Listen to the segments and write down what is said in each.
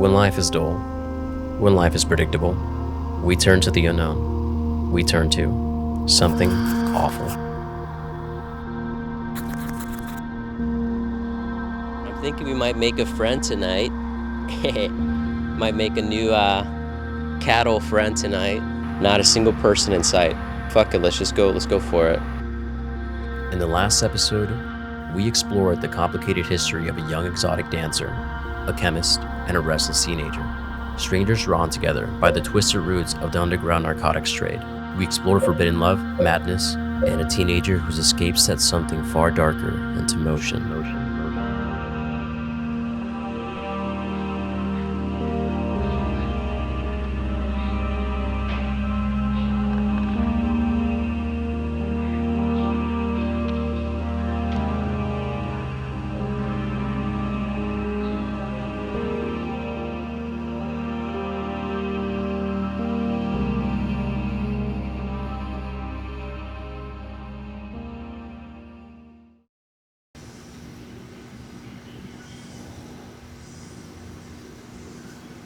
When life is dull, when life is predictable, we turn to the unknown. We turn to something awful. I'm thinking we might make a friend tonight. Might make a new cattle friend tonight. Not a single person in sight. Fuck it, let's go for it. In the last episode, we explored the complicated history of a young exotic dancer, a chemist, and a restless teenager. Strangers drawn together by the twisted roots of the underground narcotics trade. We explored forbidden love, madness, and a teenager whose escape set something far darker into motion.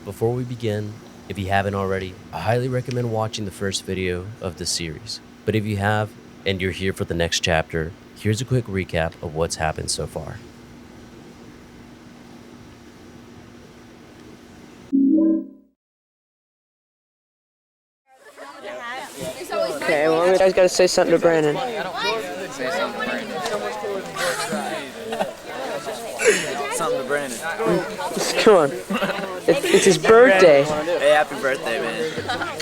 Before we begin, if you haven't already, I highly recommend watching the first video of this series. But if you have, and you're here for the next chapter, here's a quick recap of what's happened so far. Okay, well, you guys gotta say something to Brandon. Something to Brandon. Come on. It's his birthday. Hey, happy birthday, man.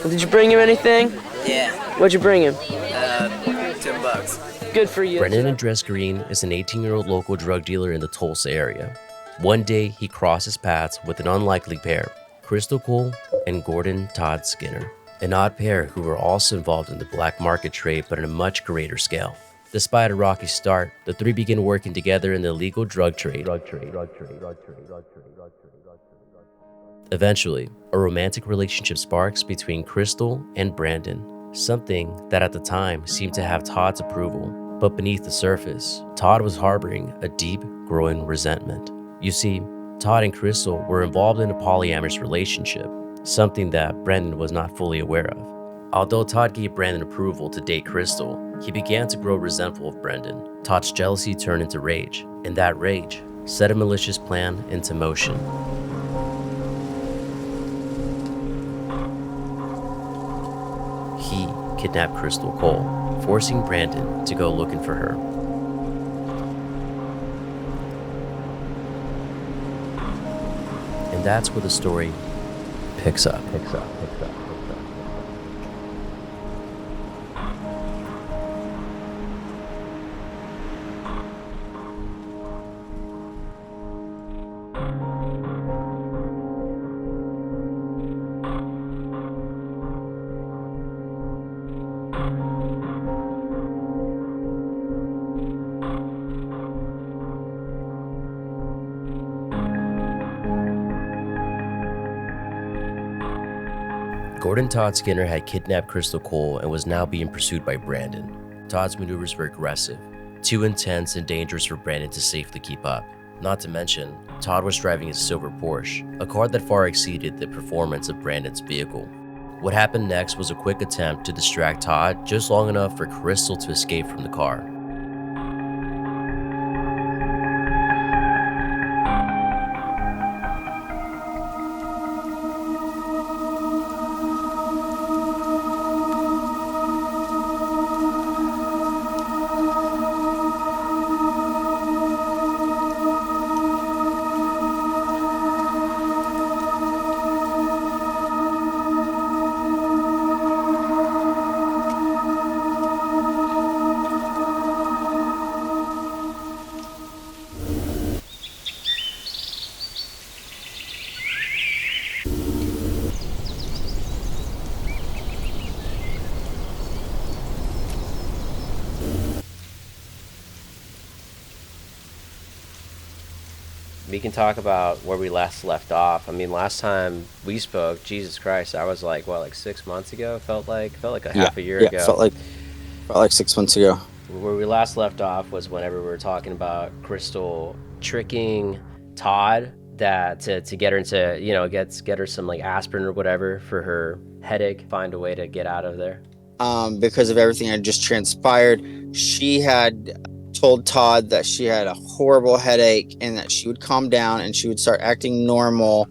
Did you bring him anything? Yeah. What'd you bring him? $10. Good for you. Brendan Andres Green is an 18-year-old local drug dealer in the Tulsa area. One day, he crosses paths with an unlikely pair, Krystle Cole and Gordon Todd Skinner, an odd pair who were also involved in the black market trade but on a much greater scale. Despite a rocky start, the three begin working together in the illegal drug trade. Eventually, a romantic relationship sparks between Krystle and Brandon, something that at the time seemed to have Todd's approval. But beneath the surface, Todd was harboring a deep, growing resentment. You see, Todd and Krystle were involved in a polyamorous relationship, something that Brandon was not fully aware of. Although Todd gave Brandon approval to date Krystle, he began to grow resentful of Brandon. Todd's jealousy turned into rage, and that rage set a malicious plan into motion. He kidnapped Krystle Cole, forcing Brandon to go looking for her. And that's where the story picks up. Gordon Todd Skinner had kidnapped Krystle Cole and was now being pursued by Brandon. Todd's maneuvers were aggressive, too intense and dangerous for Brandon to safely keep up. Not to mention, Todd was driving a silver Porsche, a car that far exceeded the performance of Brandon's vehicle. What happened next was a quick attempt to distract Todd just long enough for Krystle to escape from the car. We can talk about where we last left off. I mean, last time we spoke, Jesus Christ, I was like, what, like 6 months ago? It felt like a half a year ago. Yeah, felt like 6 months ago. Where we last left off was whenever we were talking about Krystle tricking Todd that to get her into, you know, get her some like aspirin or whatever for her headache, find a way to get out of there? Because of everything that just transpired, she had told Todd that she had a horrible headache and that she would calm down and she would start acting normal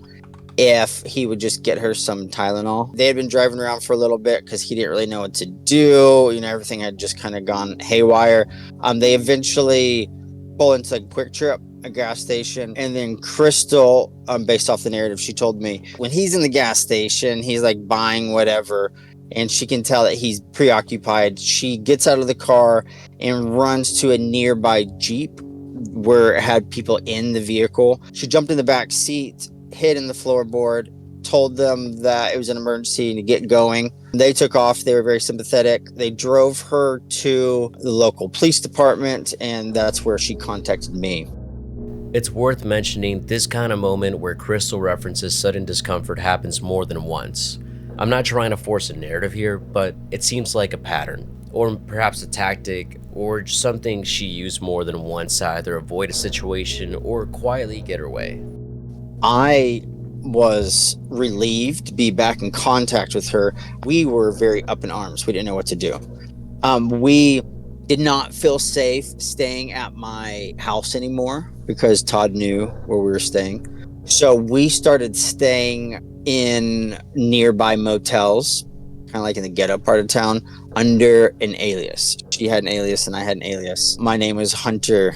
if he would just get her some Tylenol. They had been driving around for a little bit because he didn't really know what to do. You know, everything had just kind of gone haywire. They eventually pull into a Quick Trip, a gas station, and then Krystle, based off the narrative she told me, when he's in the gas station, he's like buying whatever, and she can tell that he's preoccupied. She gets out of the car and runs to a nearby Jeep where it had people in the vehicle. She jumped in the back seat, hid in the floorboard, told them that it was an emergency and to get going. They took off. They were very sympathetic. They drove her to the local police department, and that's where she contacted me. It's worth mentioning this kind of moment where Krystle references sudden discomfort happens more than once. I'm not trying to force a narrative here, but it seems like a pattern, or perhaps a tactic, or something she used more than once to either avoid a situation or quietly get her way. I was relieved to be back in contact with her. We were very up in arms. We didn't know what to do. We did not feel safe staying at my house anymore because Todd knew where we were staying. So we started staying in nearby motels, kind of like in the ghetto part of town, under an alias. She had an alias and I had an alias. My name was Hunter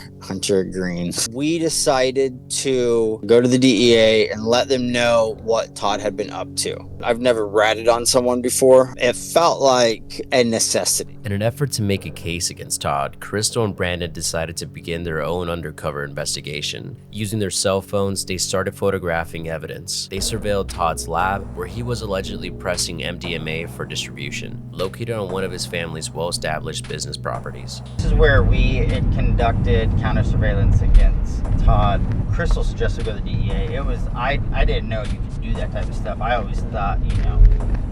Green. We decided to go to the DEA and let them know what Todd had been up to. I've never ratted on someone before. It felt like a necessity. In an effort to make a case against Todd, Krystle and Brandon decided to begin their own undercover investigation. Using their cell phones, they started photographing evidence. They surveilled Todd's lab, where he was allegedly pressing MDMA for distribution, located on one of his family's well-established business properties. This is where we had conducted counter surveillance against Todd. Krystle suggested go to the DEA. It was I didn't know you could do that type of stuff. I always thought,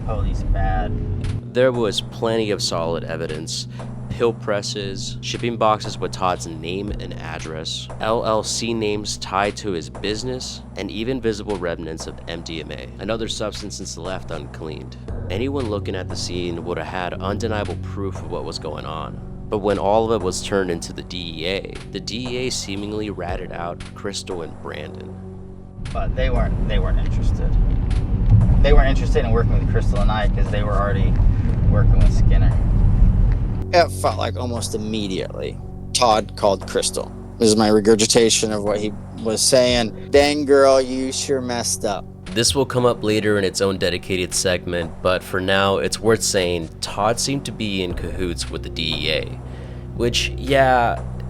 police bad. There was plenty of solid evidence. Pill presses, shipping boxes with Todd's name and address, LLC names tied to his business, and even visible remnants of MDMA, another substance left uncleaned. Anyone looking at the scene would have had undeniable proof of what was going on. But when all of it was turned into the DEA seemingly ratted out Krystle and Brandon. But they weren't interested. They weren't interested in working with Krystle and I because they were already working with Skinner. It felt like almost immediately Todd called Krystle. This is my regurgitation of what he was saying. Dang girl, you sure messed up. This will come up later in its own dedicated segment, but for now, it's worth saying Todd seemed to be in cahoots with the DEA, which,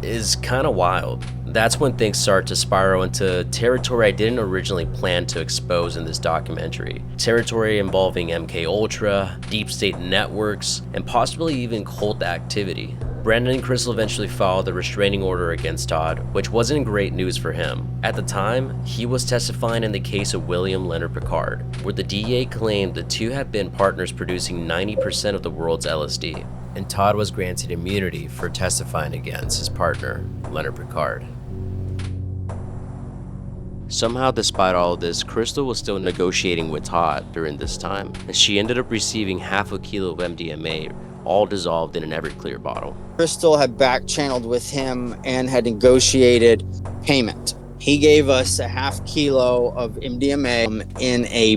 is kind of wild. That's when things start to spiral into territory I didn't originally plan to expose in this documentary. Territory involving MK Ultra, deep state networks, and possibly even cult activity. Brandon and Krystle eventually filed a restraining order against Todd, which wasn't great news for him. At the time, he was testifying in the case of William Leonard Picard, where the DEA claimed the two had been partners producing 90% of the world's LSD, and Todd was granted immunity for testifying against his partner, Leonard Picard. Somehow, despite all of this, Krystle was still negotiating with Todd during this time, and she ended up receiving half a kilo of MDMA, all dissolved in an Everclear bottle. Krystle had back-channeled with him and had negotiated payment. He gave us a half kilo of MDMA in a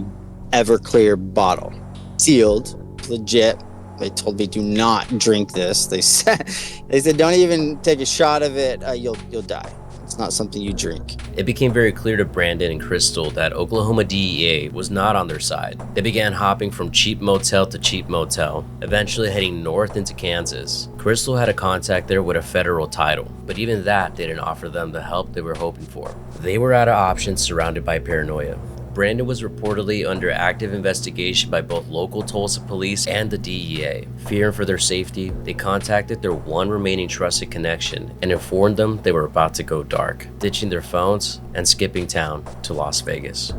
Everclear bottle. Sealed, legit. They told me, do not drink this. They said don't even take a shot of it, you'll die. It's not something you drink. It became very clear to Brandon and Krystle that Oklahoma DEA was not on their side. They began hopping from cheap motel to cheap motel, eventually heading north into Kansas. Krystle had a contact there with a federal title, but even that didn't offer them the help they were hoping for. They were out of options, surrounded by paranoia. Brandon was reportedly under active investigation by both local Tulsa police and the DEA. Fearing for their safety, they contacted their one remaining trusted connection and informed them they were about to go dark, ditching their phones and skipping town to Las Vegas.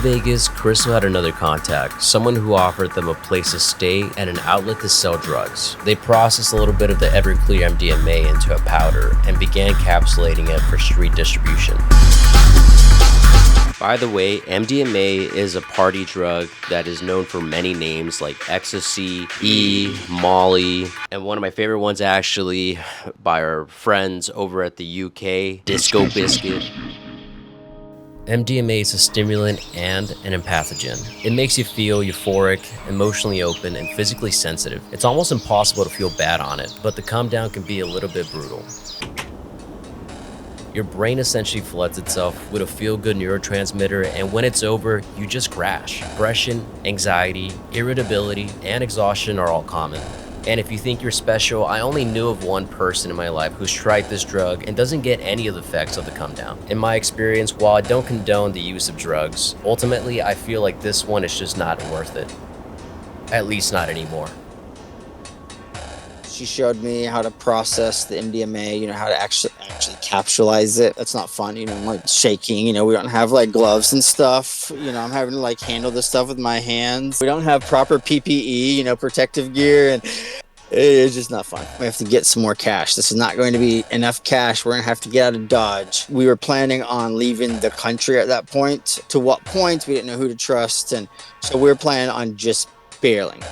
Vegas, Krystle had another contact, someone who offered them a place to stay and an outlet to sell drugs. They processed a little bit of the Everclear MDMA into a powder and began encapsulating it for street distribution. By the way, MDMA is a party drug that is known for many names like ecstasy, E, Molly, and one of my favorite ones actually by our friends over at the UK, Disco Biscuit. MDMA is a stimulant and an empathogen. It makes you feel euphoric, emotionally open, and physically sensitive. It's almost impossible to feel bad on it, but the come down can be a little bit brutal. Your brain essentially floods itself with a feel-good neurotransmitter, and when it's over, you just crash. Depression, anxiety, irritability, and exhaustion are all common. And if you think you're special, I only knew of one person in my life who's tried this drug and doesn't get any of the effects of the come down. In my experience, while I don't condone the use of drugs, ultimately I feel like this one is just not worth it. At least not anymore. She showed me how to process the MDMA, how to actually capsulize it. That's not fun, I'm like shaking, we don't have like gloves and stuff, I'm having to like handle this stuff with my hands. We don't have proper PPE, protective gear, and it's just not fun. We have to get some more cash. This is not going to be enough cash. We're gonna have to get out of Dodge. We were planning on leaving the country at that point. To what point? We didn't know who to trust, and so we were planning on just bailing.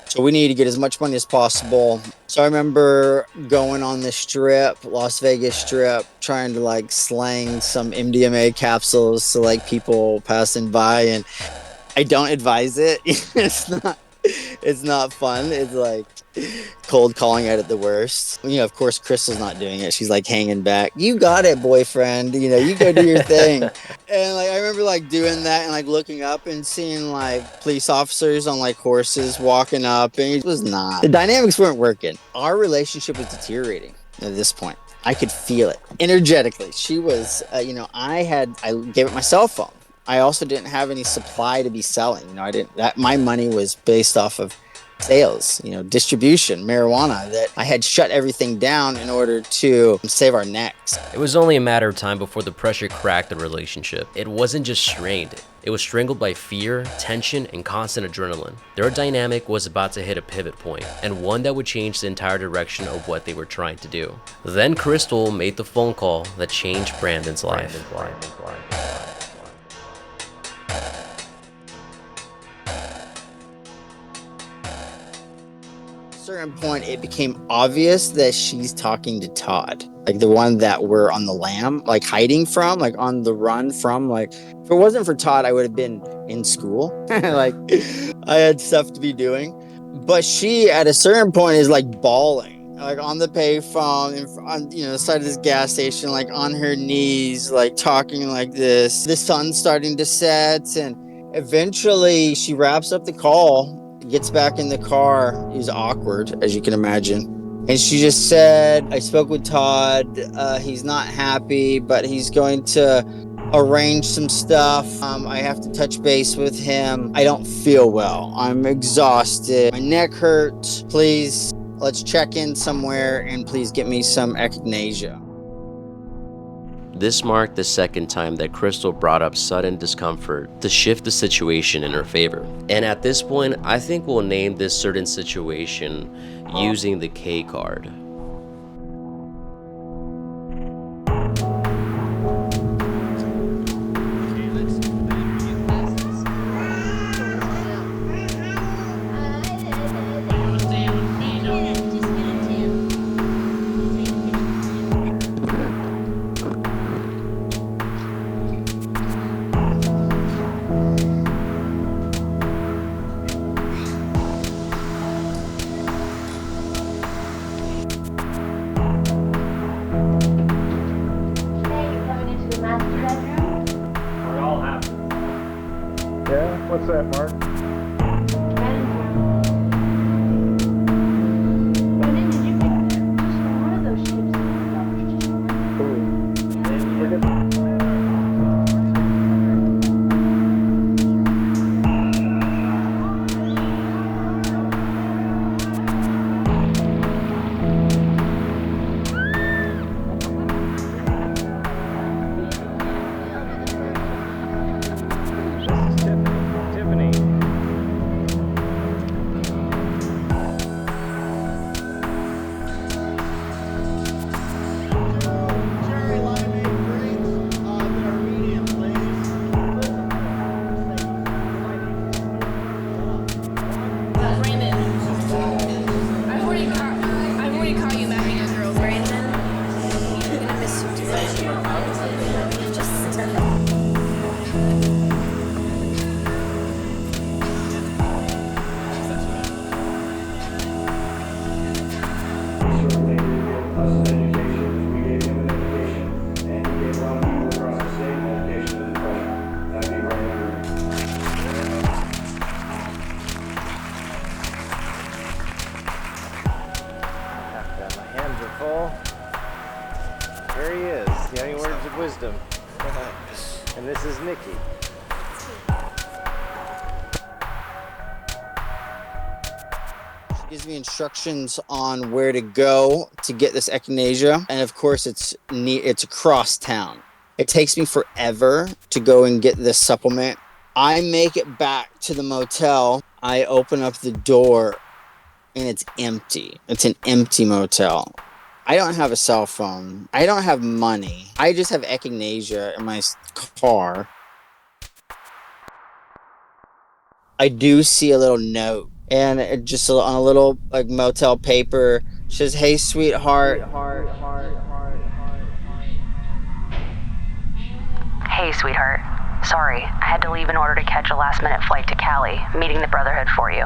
So we needed to get as much money as possible. So I remember going on the strip, Las Vegas strip, trying to like slang some MDMA capsules to like people passing by, and I don't advise it. It's not fun. It's like cold calling at it the worst. Of course, Krystle's not doing it. She's like hanging back. You got it, boyfriend. You go do your thing. And like I remember like doing that and like looking up and seeing like police officers on like horses walking up, and it was not. The dynamics weren't working. Our relationship was deteriorating at this point. I could feel it energetically. She was, I gave it my cell phone. I also didn't have any supply to be selling. My money was based off of sales, distribution, marijuana, that I had shut everything down in order to save our necks. It was only a matter of time before the pressure cracked the relationship. It wasn't just strained. It was strangled by fear, tension, and constant adrenaline. Their dynamic was about to hit a pivot point, and one that would change the entire direction of what they were trying to do. Then Krystle made the phone call that changed Brandon's life. Certain point it became obvious that she's talking to Todd, like the one that we're on the lam, like hiding from, like on the run from. Like if it wasn't for Todd, I would have been in school. Like I had stuff to be doing, but she at a certain point is like bawling, like on the payphone on the side of this gas station, like on her knees, like talking like this. The sun's starting to set, and eventually she wraps up the call, gets back in the car. It was awkward, as you can imagine. And she just said, I spoke with Todd. He's not happy, but he's going to arrange some stuff. I have to touch base with him. I don't feel well. I'm exhausted. My neck hurts. Please, let's check in somewhere, and please get me some echinacea. This marked the second time that Krystle brought up sudden discomfort to shift the situation in her favor. And at this point, I think we'll name this certain situation using the K card. Yeah? What's that, Mark? This is is Nikki. She gives me instructions on where to go to get this echinacea, and of course it's across town. It takes me forever to go and get this supplement. I make it back to the motel. I open up the door and it's empty. It's an empty motel. I don't have a cell phone. I don't have money. I just have echinacea in my car. I do see a little note, and it just on a little like motel paper says, "Hey, sweetheart." Hey, sweetheart. Sorry, I had to leave in order to catch a last-minute flight to Cali, meeting the Brotherhood for you.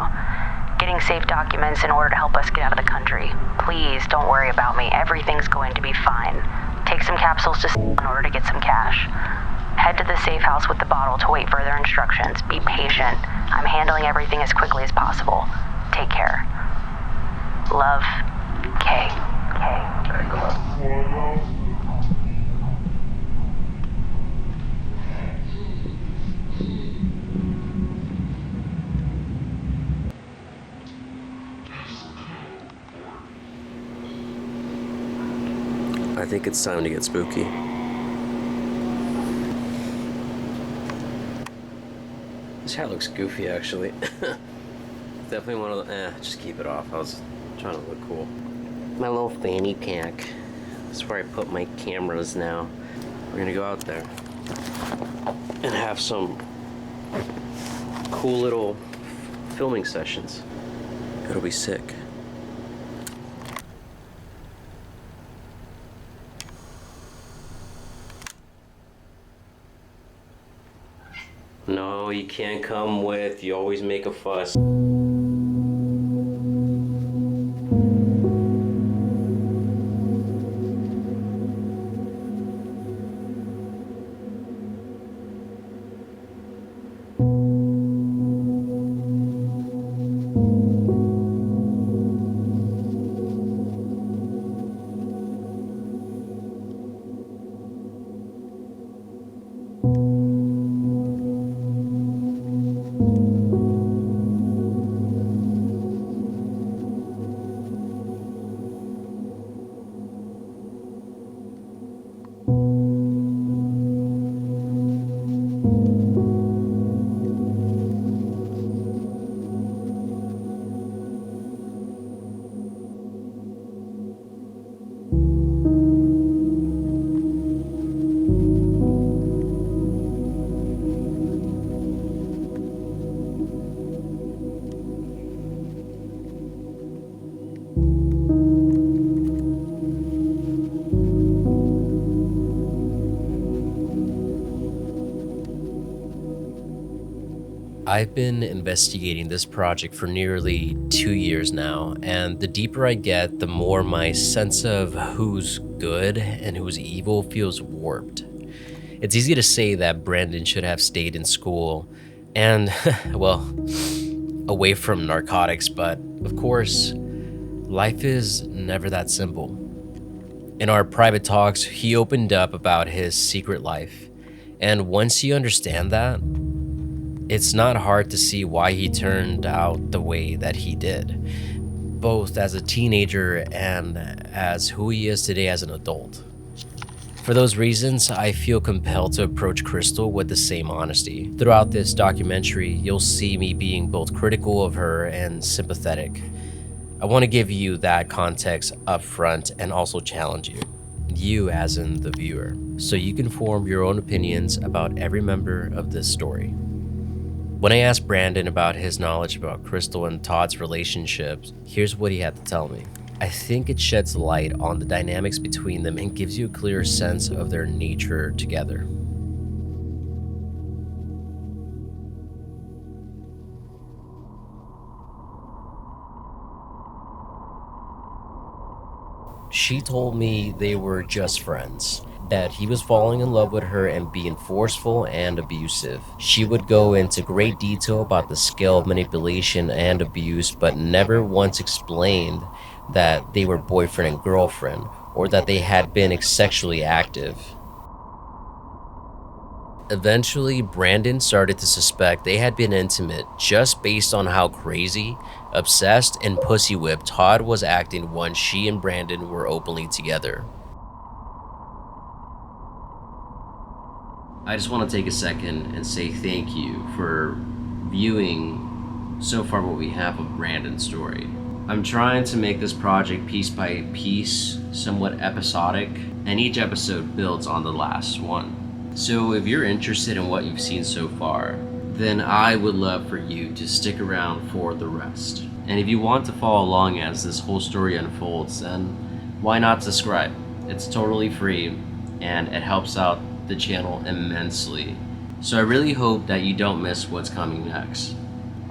Getting safe documents in order to help us get out of the country. Please don't worry about me. Everything's going to be fine. Take some capsules to in order to get some cash. Head to the safe house with the bottle to wait further instructions. Be patient. I'm handling everything as quickly as possible. Take care. Love, Kay. I think it's time to get spooky. This hat looks goofy, actually. Definitely one of the... just keep it off. I was trying to look cool. My little fanny pack. That's where I put my cameras now. We're gonna go out there and have some cool little filming sessions. It'll be sick. No, you can't come with. You always make a fuss. I've been investigating this project for nearly 2 years now, and the deeper I get, the more my sense of who's good and who's evil feels warped. It's easy to say that Brandon should have stayed in school and, well, away from narcotics, but of course, life is never that simple. In our private talks, he opened up about his secret life, and once you understand that, it's not hard to see why he turned out the way that he did, both as a teenager and as who he is today as an adult. For those reasons, I feel compelled to approach Krystle with the same honesty. Throughout this documentary, you'll see me being both critical of her and sympathetic. I want to give you that context up front and also challenge you as in the viewer, so you can form your own opinions about every member of this story. When I asked Brandon about his knowledge about Krystle and Todd's relationships, here's what he had to tell me. I think it sheds light on the dynamics between them and gives you a clearer sense of their nature together. She told me they were just friends, that he was falling in love with her and being forceful and abusive. She would go into great detail about the scale of manipulation and abuse, but never once explained that they were boyfriend and girlfriend or that they had been sexually active. Eventually, Brandon started to suspect they had been intimate just based on how crazy, obsessed, and pussy-whipped Todd was acting once she and Brandon were openly together. I just want to take a second and say thank you for viewing so far what we have of Brandon's story. I'm trying to make this project piece by piece, somewhat episodic, and each episode builds on the last one. So if you're interested in what you've seen so far, then I would love for you to stick around for the rest. And if you want to follow along as this whole story unfolds, then why not subscribe? It's totally free and it helps out the channel immensely. So I really hope that you don't miss what's coming next.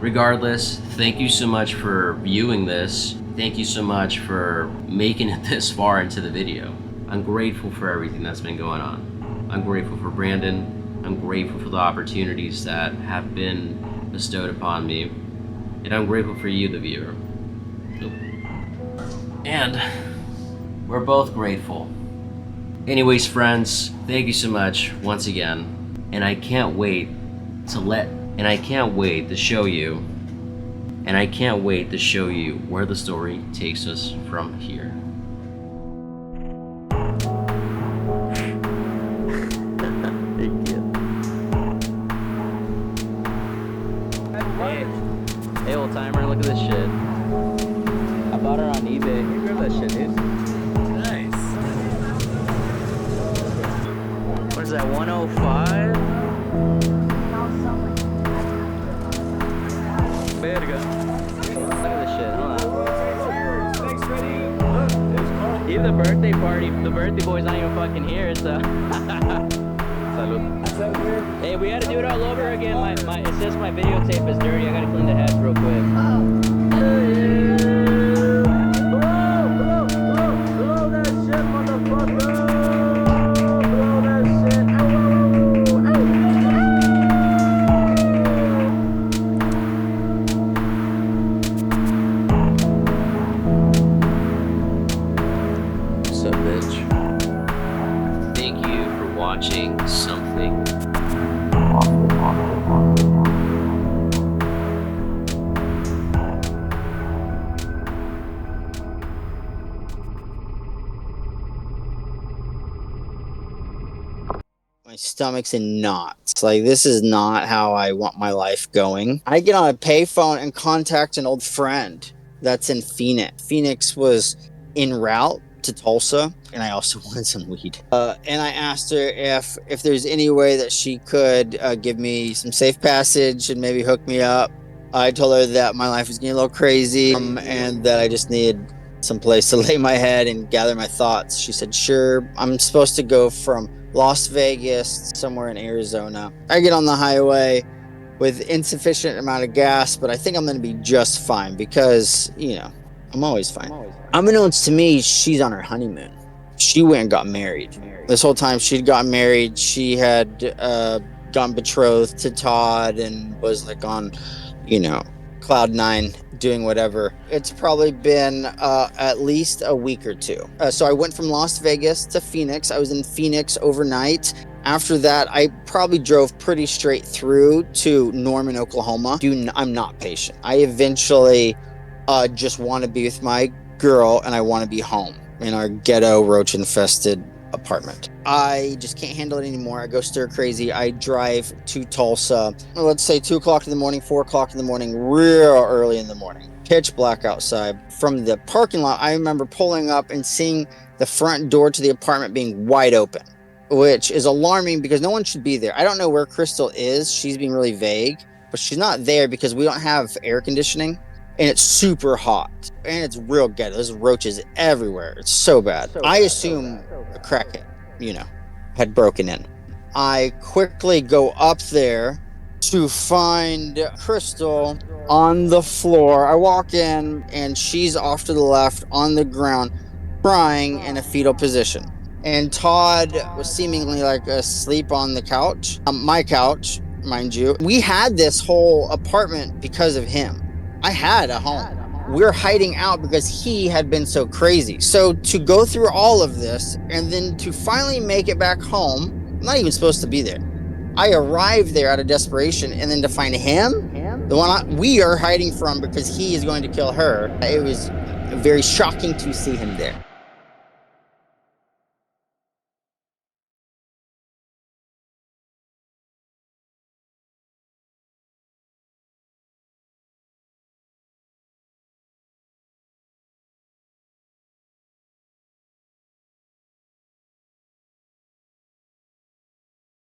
Regardless, thank you so much for viewing this. Thank you so much for making it this far into the video. I'm grateful for everything that's been going on. I'm grateful for Brandon. I'm grateful for the opportunities that have been bestowed upon me. And I'm grateful for you, the viewer. And we're both grateful. Anyways, friends, thank you so much once again. And I can't wait to show you where the story takes us from here. Hey, old timer, look at this shit. I bought her on eBay. You grab that shit, dude. Nice. What is that, 105? Verga. Look at this shit, hold on. Thanks, Freddie. Even the birthday party, the birthday boy's not even fucking here, so. Salud. Hey, we gotta do it all over again. It says my videotape is dirty. I gotta clean the head real quick. Blow that shit, motherfucker. Blow that shit. What's up, bitch? Thank you for watching Something Awful. My stomach's in knots. Like, this is not how I want my life going. I get on a payphone and contact an old friend that's in Phoenix. Phoenix was en route to Tulsa, and I also wanted some weed. And I asked her if there's any way that she could give me some safe passage and maybe hook me up. I told her that my life was getting a little crazy and that I just needed some place to lay my head and gather my thoughts. She said, sure. I'm supposed to go from Las Vegas somewhere in Arizona. I get on the highway with insufficient amount of gas, but I think I'm going to be just fine because, you know, I'm always fine. Unbeknownst to me, she's on her honeymoon. She went and got married. This whole time she'd gotten married, she had gotten betrothed to Todd and was like on, you know, cloud nine, doing whatever. It's probably been at least a week or two. So I went from Las Vegas to Phoenix. I was in Phoenix overnight. After that, I probably drove pretty straight through to Norman, Oklahoma. I'm not patient. I eventually just want to be with my girl and I want to be home in our ghetto roach infested apartment. I just can't handle it anymore. I go stir crazy. I drive to Tulsa, let's say 2 o'clock in the morning, 4 o'clock in the morning, real early in the morning, pitch black outside. From the parking lot, I remember pulling up and seeing the front door to the apartment being wide open, which is alarming because no one should be there. I don't know where Krystle is. She's being really vague, but she's not there because we don't have air conditioning. And it's super hot. And it's real ghetto. There's roaches everywhere. It's so bad. I assume a crackhead, you know, had broken in. I quickly go up there to find Krystle on the floor. I walk in and she's off to the left on the ground, crying in a fetal position. And Todd was seemingly like asleep on the couch, my couch, mind you. We had this whole apartment because of him. I had a home. We're hiding out because he had been so crazy. So to go through all of this and then to finally make it back home, I'm not even supposed to be there. I arrived there out of desperation, and then to find him, the one we are hiding from because he is going to kill her, it was very shocking to see him there.